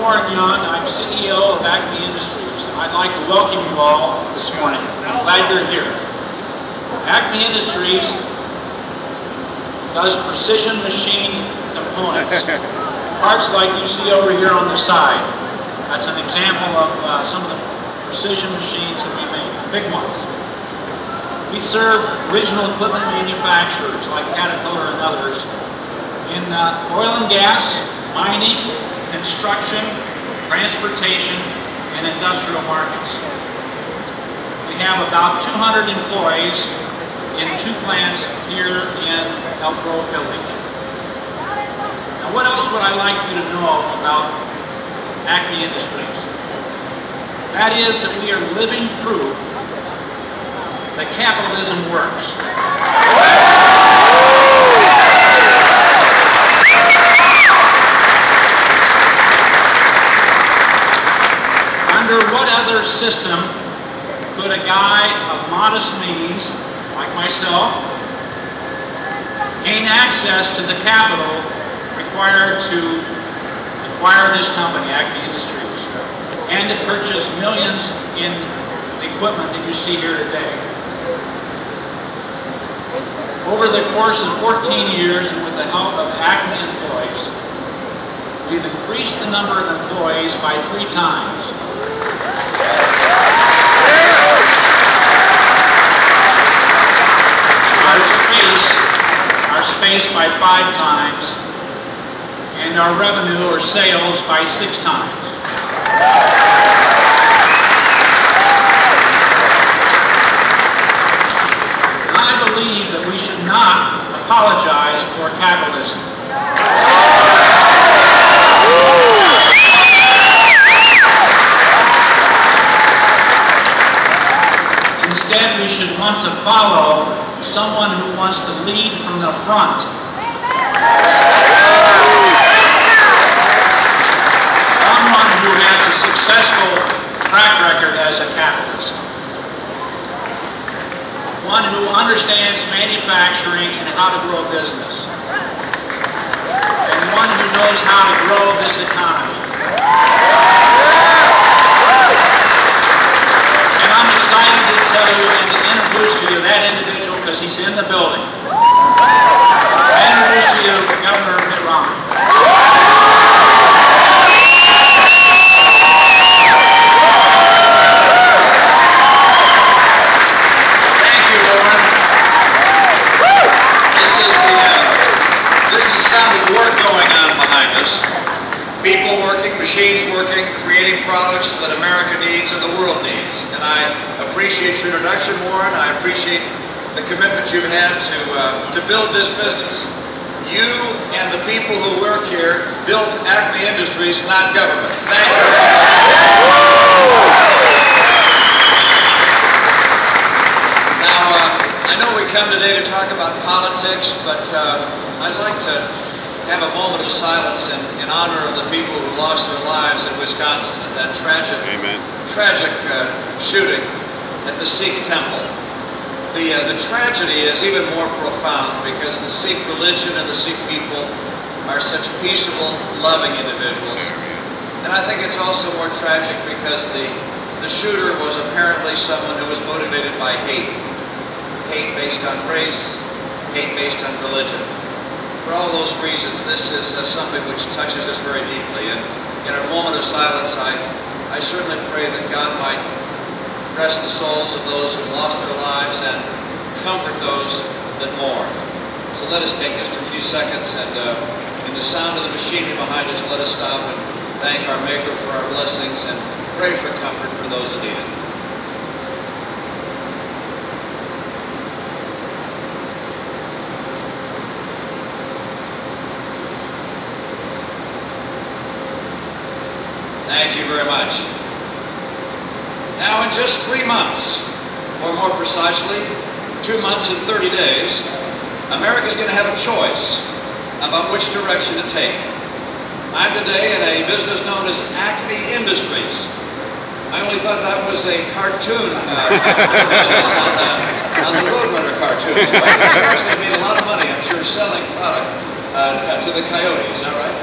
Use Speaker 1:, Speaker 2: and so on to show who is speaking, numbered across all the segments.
Speaker 1: I'm CEO of Acme Industries. I'd like to welcome you all this morning. I'm glad you're here. Acme Industries does precision machine components. Parts like you see over here on the side. That's an example of some of the precision machines that we make, big ones. We serve original equipment manufacturers like Caterpillar and others in oil and gas, mining, construction, transportation, and industrial markets. We have about 200 employees in 2 plants here in Elk Grove Village. Now, what else would I like you to know about Acme Industries? That is that we are living proof that capitalism works. Under what other system could a guy of modest means, like myself, gain access to the capital required to acquire this company, Acme Industries, and to purchase millions in the equipment that you see here today? Over the course of 14 years and with the help of Acme employees, we've increased the number of employees by 3 times. Our space by 5 times, and our revenue or sales by 6 times. And I believe that we should not apologize for capitalism. Instead, we should want to follow someone who wants to lead from the front. Someone who has a successful track record as a capitalist. One who understands manufacturing and how to grow business. And one who knows how to grow this economy. And I'm excited to tell you and to introduce you to that individual because he's in the building. I introduce to you Governor Mitt Romney.
Speaker 2: Thank you, Warren. This is the sound of work going on behind us. People working, machines working, creating products that America needs and the world needs. And I appreciate your introduction, Warren. I appreciate the commitment you've had to build this business. You and the people who work here built Acme Industries, not government. Thank you. Now, I know we come today to talk about politics, but I'd like to have a moment of silence in honor of the people who lost their lives in Wisconsin at that tragic shooting at the Sikh temple. The tragedy is even more profound because the Sikh religion and the Sikh people are such peaceable, loving individuals. And I think it's also more tragic because the shooter was apparently someone who was motivated by hate. Hate based on race, hate based on religion. For all those reasons, this is something which touches us very deeply. And in our moment of silence, I certainly pray that God might rest the souls of those who lost their lives and comfort those that mourn. So let us take just a few seconds and in the sound of the machinery behind us, let us stop and thank our Maker for our blessings and pray for comfort for those that need it. Thank you very much. Now, in just 3 months, or more precisely, 2 months and 30 days, America's going to have a choice about which direction to take. I'm today in a business known as Acme Industries. I only thought that was a cartoon business on the Roadrunner cartoons. Right? Which actually made a lot of money, I'm sure, selling product to the coyotes. Is that right?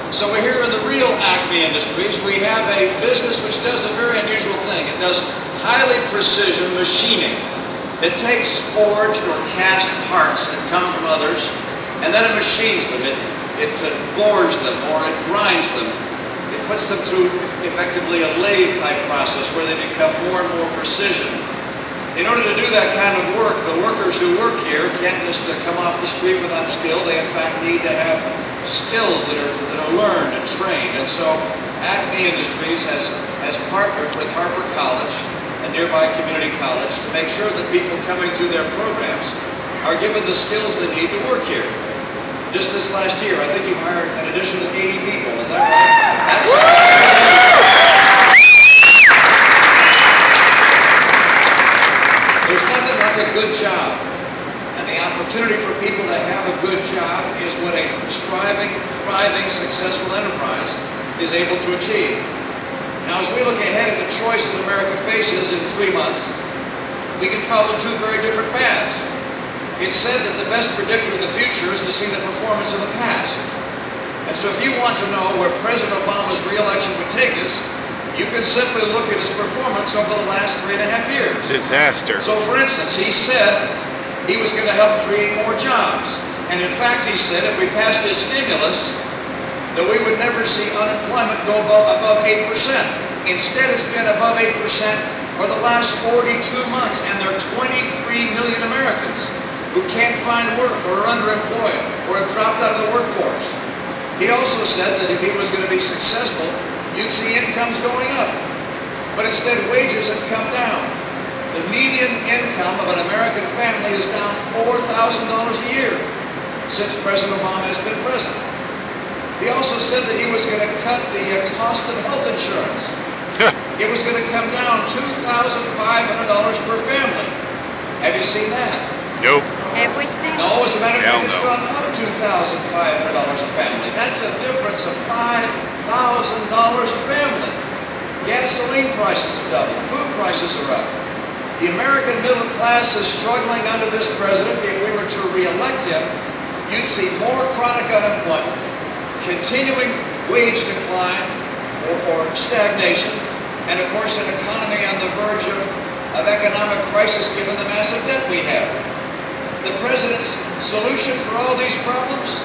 Speaker 2: So we're here in the real Acme Industries. We have a business which does a very unusual thing. It does highly precision machining. It takes forged or cast parts that come from others, and then it machines them. It bores them or it grinds them. It puts them through effectively a lathe type process where they become more and more precision. In order to do that kind of work, the workers who work here can't just come off the street without skill. They in fact need to have skills that are learned and trained. And so Acme Industries has partnered with Harper College, a nearby community college, to make sure that people coming through their programs are given the skills they need to work here. Just this last year, I think you've hired an additional 80 people. Is that right? That's There's nothing like a good job, and the opportunity for people to have a good job is what a striving, thriving, successful enterprise is able to achieve. Now, as we look ahead at the choice that America faces in 3 months, we can follow two very different paths. It's said that the best predictor of the future is to see the performance of the past. And so if you want to know where President Obama's re-election would take us, you can simply look at his performance over the last 3.5 years.
Speaker 3: Disaster.
Speaker 2: So for instance, he said he was going to help create more jobs. And in fact, he said if we passed his stimulus, that we would never see unemployment go above 8%. Instead, it's been above 8% for the last 42 months. And there are 23 million Americans who can't find work or are underemployed or have dropped out of the workforce. He also said that if he was going to be successful, you'd see incomes going up. But instead, wages have come down. The median income of an American family is down $4,000 a year since President Obama has been president. He also said that he was going to cut the cost of health insurance. It was going to come down $2,500 per family. Have you seen that?
Speaker 3: Nope.
Speaker 2: No, as a matter of fact, it's gone up $2,500 a family. That's a difference of $5,000 a family. Gasoline prices have doubled. Food prices are up. The American middle class is struggling under this president. If we were to re-elect him, you'd see more chronic unemployment, continuing wage decline or stagnation, and of course an economy on the verge of economic crisis given the massive debt we have. The president's solution for all these problems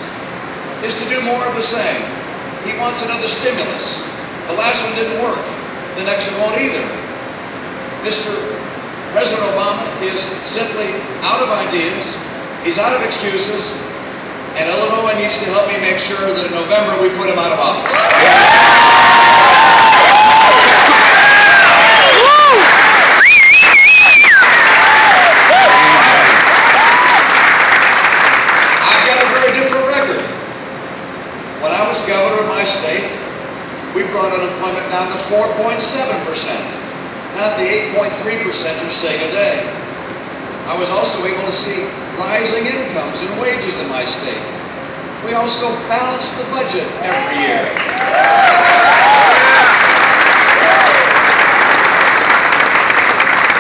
Speaker 2: is to do more of the same. He wants another stimulus. The last one didn't work. The next one won't either. Mr. President Obama is simply out of ideas. He's out of excuses. And Illinois needs to help me make sure that in November we put him out of office. I've got a very different record. When I was governor of my state, we brought unemployment down to 4.7%, not the 8.3% you're seeing today. I was also able to see rising incomes and wages in my state. We also balanced the budget every year.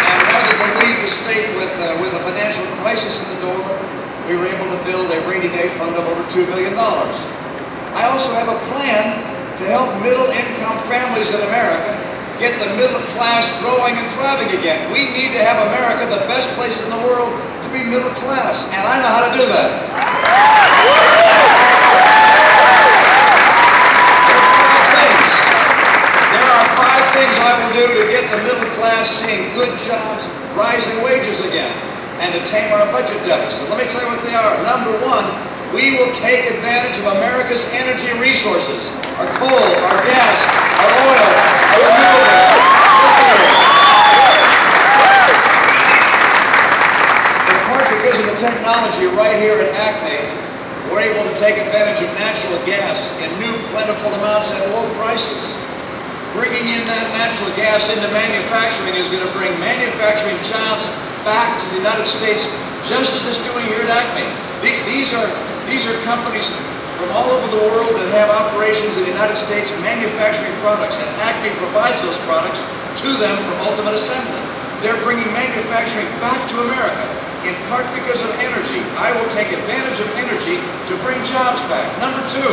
Speaker 2: And rather than leave the state with a financial crisis in the door, we were able to build a rainy day fund of over $2 billion. I also have a plan to help middle-income families in America get the middle class growing and thriving again. We need to have America the best place in the world to be middle class, and I know how to do that. There are five things I will do to get the middle class seeing good jobs, rising wages again, and to tame our budget deficit. Let me tell you what they are. Number one, we will take advantage of America's energy resources, our coal, our gas, our oil, our renewables. In part because of the technology right here at Acme, we're able to take advantage of natural gas in new plentiful amounts at low prices. Bringing in that natural gas into manufacturing is going to bring manufacturing jobs back to the United States, just as it's doing here at Acme. These are companies from all over the world that have operations in the United States manufacturing products, and Acme provides those products to them for ultimate assembly. They're bringing manufacturing back to America, in part because of energy. I will take advantage of energy to bring jobs back. Number two,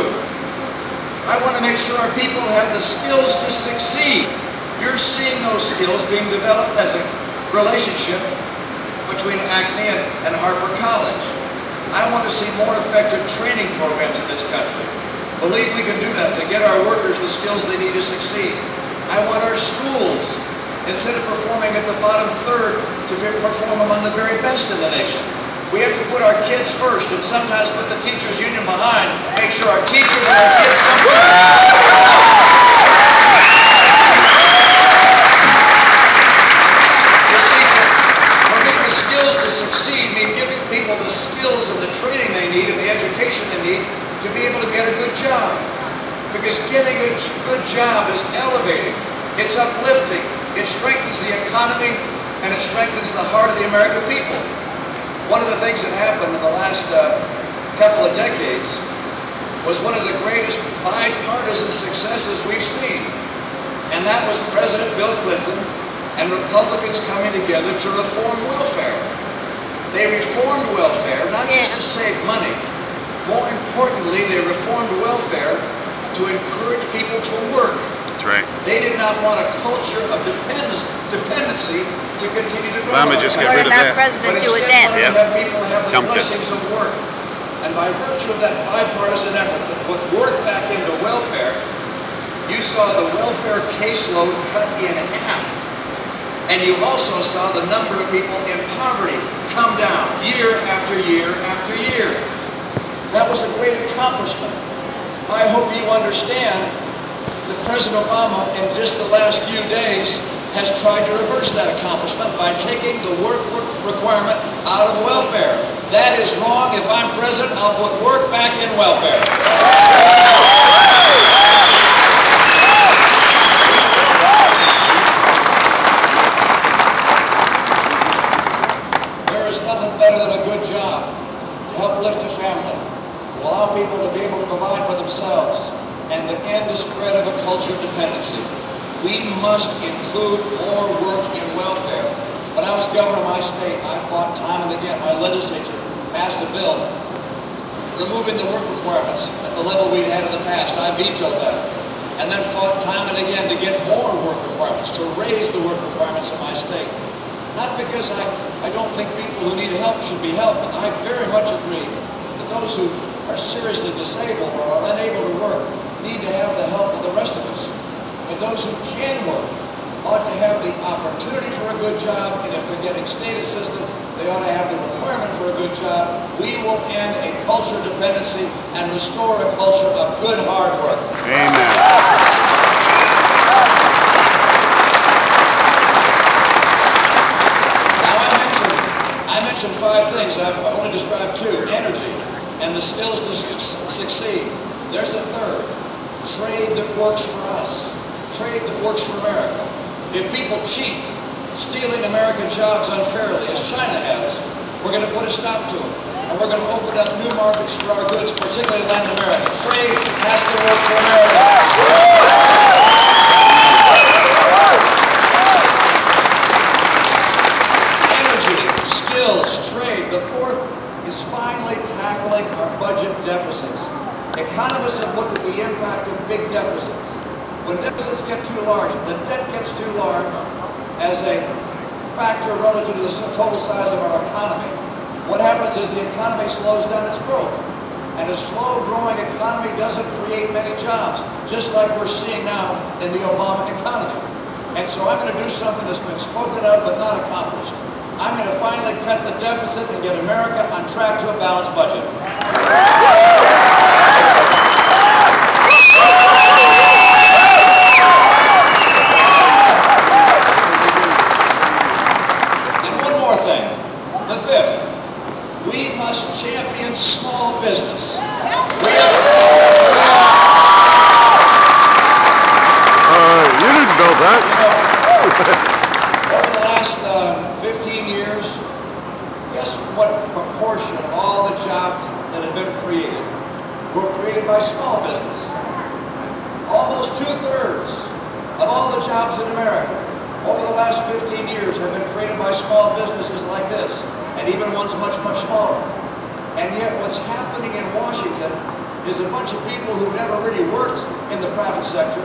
Speaker 2: I want to make sure our people have the skills to succeed. You're seeing those skills being developed as a relationship between Acme and Harper College. I want to see more effective training programs in this country. Believe we can do that to get our workers the skills they need to succeed. I want our schools, instead of performing at the bottom third, to perform among the very best in the nation. We have to put our kids first and sometimes put the teachers union behind, make sure our teachers and our kids come first. You see, for me, the skills to succeed mean giving people the skills and the training they need and the education they need to be able to get a good job. Because getting a good job is elevating, it's uplifting, it strengthens the economy, and it strengthens the heart of the American people. One of the things that happened in the last couple of decades was one of the greatest bipartisan successes we've seen. And that was President Bill Clinton and Republicans coming together to reform welfare. They reformed welfare not just to save money. More importantly, they reformed welfare to encourage people to work.
Speaker 3: That's right.
Speaker 2: They did not want a culture of dependency to continue to grow.
Speaker 3: Obama just got rid of that.
Speaker 2: But instead, wanted to have people have the
Speaker 3: Dumped
Speaker 2: blessings of work. And by virtue of that bipartisan effort to put work back into welfare, you saw the welfare caseload cut in half. And you also saw the number of people in poverty come down year after year after year. That was a great accomplishment. I hope you understand that President Obama, in just the last few days, has tried to reverse that accomplishment by taking the work requirement out of welfare. That is wrong. If I'm president, I'll put work back in welfare. There is nothing better than a good job to help lift a family, to allow people to be able to provide for themselves, and to end the spread of a culture of dependency. We must include more work in welfare. When I was governor of my state, I fought time and again. My legislature passed a bill removing the work requirements at the level we'd had in the past. I vetoed that. And then fought time and again to get more work requirements, to raise the work requirements in my state. Not because I don't think people who need help should be helped. I very much agree that those who are seriously disabled or are unable to work need to have the help of the rest of us. But those who can work ought to have the opportunity for a good job, and if they're getting state assistance, they ought to have the requirement for a good job. We will end a culture of dependency and restore a culture of good, hard work.
Speaker 3: Amen.
Speaker 2: Now I mentioned 5 things. I've only described 2. Energy and the skills to succeed. There's a 3rd. Trade that works for us. Trade that works for America. If people cheat, stealing American jobs unfairly, as China has, we're going to put a stop to it. And we're going to open up new markets for our goods, particularly Latin America. Trade has to work for America. Energy, skills, trade. The 4th is finally tackling our budget deficits. Economists have looked at the impact of big deficits. When deficits get too large, the debt gets too large as a factor relative to the total size of our economy, what happens is the economy slows down its growth. And a slow-growing economy doesn't create many jobs, just like we're seeing now in the Obama economy. And so I'm going to do something that's been spoken of but not accomplished. I'm going to finally cut the deficit and get America on track to a balanced budget. Champion small business.
Speaker 3: You didn't know that.
Speaker 2: Over the last 15 years, guess what proportion of all the jobs that have been created were created by small business? Almost 2/3 of all the jobs in America over the last 15 years have been created by small businesses like this, and even ones much, much smaller. And yet what's happening in Washington
Speaker 4: is a bunch of people who never really worked in the private sector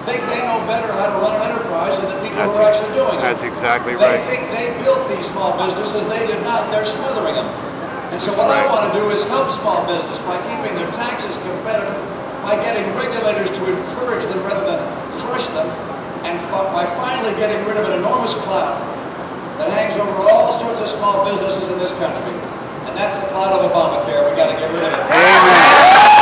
Speaker 4: think they know better how to run an enterprise than the people who are actually doing it.
Speaker 3: That's exactly
Speaker 4: They
Speaker 3: right.
Speaker 4: think they built these small businesses. They did not. They're smothering them. And so what I want to do is help small business by keeping their taxes competitive, by getting regulators to encourage them rather than crush them, and by finally getting rid of an enormous cloud that hangs over all sorts of small businesses in this country. And that's the cloud of Obamacare. We got to get rid of it.
Speaker 3: Amen.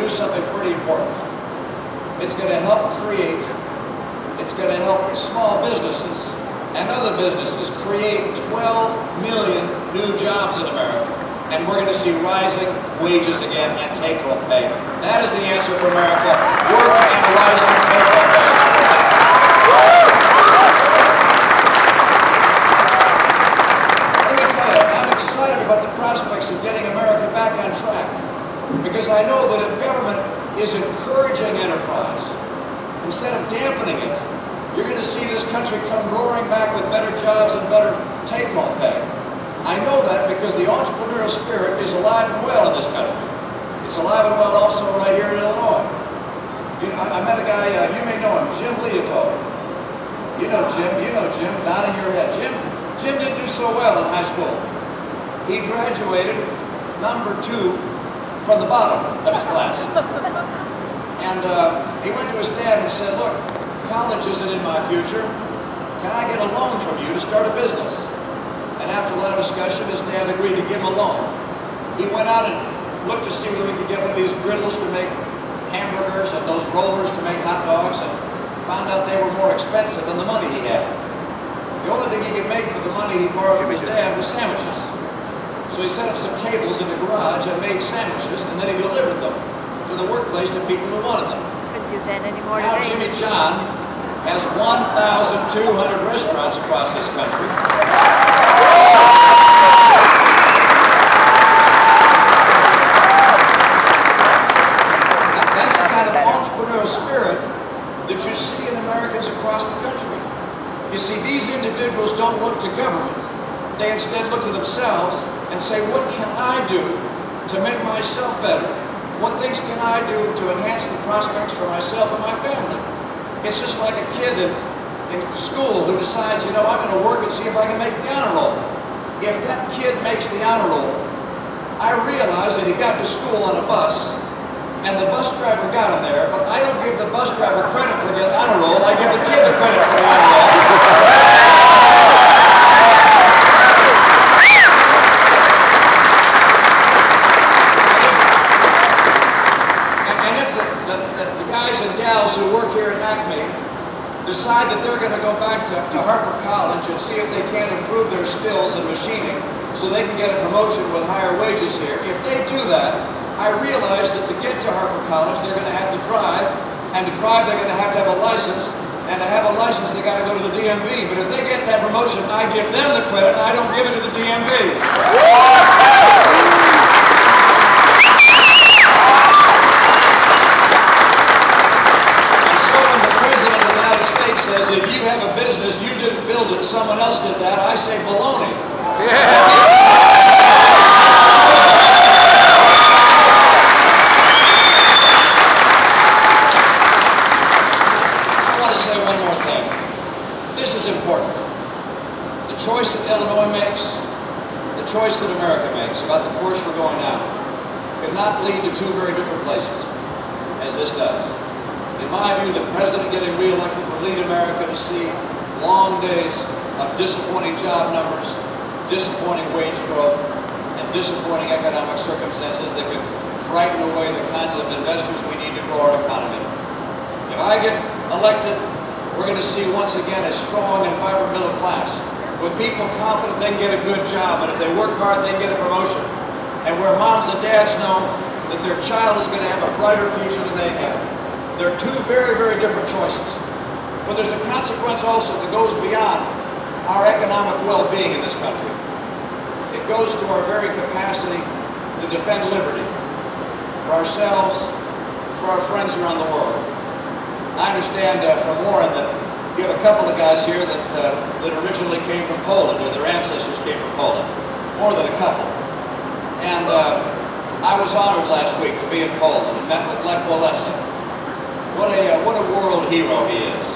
Speaker 4: Something pretty important. It's going to help create, it's going to help small businesses and other businesses create 12 million new jobs in America. And we're going to see rising wages again and take-home pay. That is the answer for America. Work and rising take-home pay. Let me tell you, I'm excited about the prospects of getting America back on track. Because I know that if government is encouraging enterprise, instead of dampening it, you're going to see this country come roaring back with better jobs and better take-home pay. I know that because the entrepreneurial spirit is alive and well in this country. It's alive and well also right here in Illinois. You know, I met a guy, you may know him, Jim Leoto. You know Jim, nodding your head. Jim didn't do so well in high school. He graduated number 2 from the bottom of his class. And he went to his dad and said, look, college isn't in my future. Can I get a loan from you to start a business? And after a lot of discussion, his dad agreed to give him a loan. He went out and looked to see whether he could get one of these griddles to make hamburgers and those rollers to make hot dogs, and found out they were more expensive than the money he had. The only thing he could make for the money he borrowed from his dad was sandwiches. So he set up some tables in the garage and made sandwiches, and then he delivered them to the workplace to people who wanted them.
Speaker 5: Couldn't do that anymore
Speaker 4: Now
Speaker 5: today.
Speaker 4: Jimmy John has 1,200 restaurants across this country. That's the kind of entrepreneurial spirit that you see in Americans across the country. You see, these individuals don't look to government. They instead look to themselves and say, what can I do to make myself better? What things can I do to enhance the prospects for myself and my family? It's just like a kid in school who decides, you know, I'm going to work and see if I can make the honor roll. If that kid makes the honor roll, I realize that he got to school on a bus, and the bus driver got him there, but I don't give the bus driver credit for the honor roll, I give the kid the credit for the honor roll. Who work here at Acme decide that they're going to go back to Harper College and see if they can improve their skills in machining so they can get a promotion with higher wages here. If they do that, I realize that to get to Harper College, they're going to have to drive, and to drive, they're going to have a license, and to have a license, they got to go to the DMV. But if they get that promotion, I give them the credit, and I don't give it to the DMV. Says if you have a business, you didn't build it, someone else did that, I say baloney. Yeah. I want to say one more thing. This is important. The choice that Illinois makes, the choice that America makes about the course we're going down, could not lead to 2 very different places, as this does. In my view, the president getting reelected will lead America to see long days of disappointing job numbers, disappointing wage growth, and disappointing economic circumstances that could frighten away the kinds of investors we need to grow our economy. If I get elected, we're going to see once again a strong and vibrant middle class, with people confident they can get a good job, and if they work hard, they can get a promotion, and where moms and dads know that their child is going to have a brighter future than they have. There are 2 very, very different choices. But there's a consequence also that goes beyond our economic well-being in this country. It goes to our very capacity to defend liberty for ourselves, for our friends around the world. I understand from Warren that you have a couple of guys here that originally came from Poland, or their ancestors came from Poland. More than a couple. And I was honored last week to be in Poland and met with Lech Walesa. What a world hero he is.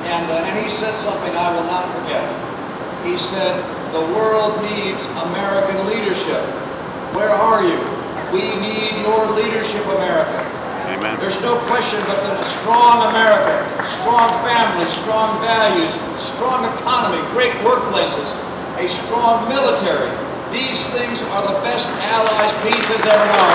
Speaker 4: And he said something I will not forget. He said, "The world needs American leadership. Where are you? We need your leadership, America."
Speaker 3: Amen.
Speaker 4: There's no question but that a strong America, strong families, strong values, strong economy, great workplaces, a strong military, these things are the best allies peace has ever known.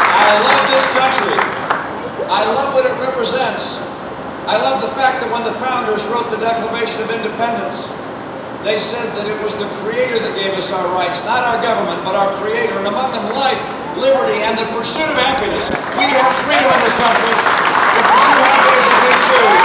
Speaker 4: I love this country. I love what it represents. I love the fact that when the founders wrote the Declaration of Independence, they said that it was the Creator that gave us our rights, not our government, but our Creator, and among them life, liberty, and the pursuit of happiness. We have freedom in this country to pursue happiness as we choose.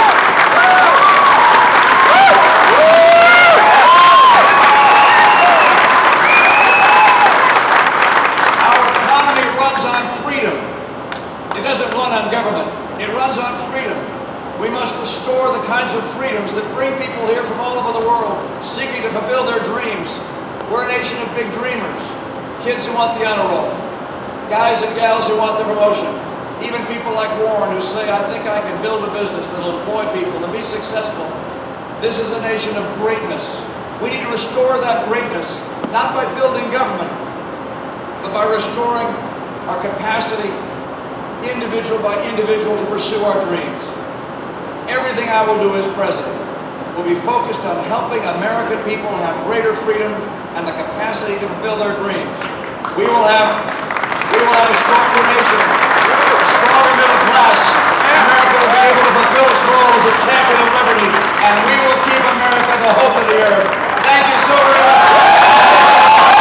Speaker 4: Our economy runs on freedom. It doesn't run on government. It runs on freedom. We must restore the kinds of freedoms that bring people here from all over the world seeking to fulfill their dreams. We're a nation of big dreamers. Kids who want the honor roll. Guys and gals who want the promotion. Even people like Warren who say, "I think I can build a business that will employ people and be successful." This is a nation of greatness. We need to restore that greatness, not by building government, but by restoring our capacity, individual by individual, to pursue our dreams. Everything I will do as president will be focused on helping American people have greater freedom and the capacity to fulfill their dreams. We will have a stronger nation, a stronger middle class. America will be able to fulfill its role as a champion of liberty, and we will keep America the hope of the earth. Thank you so very much.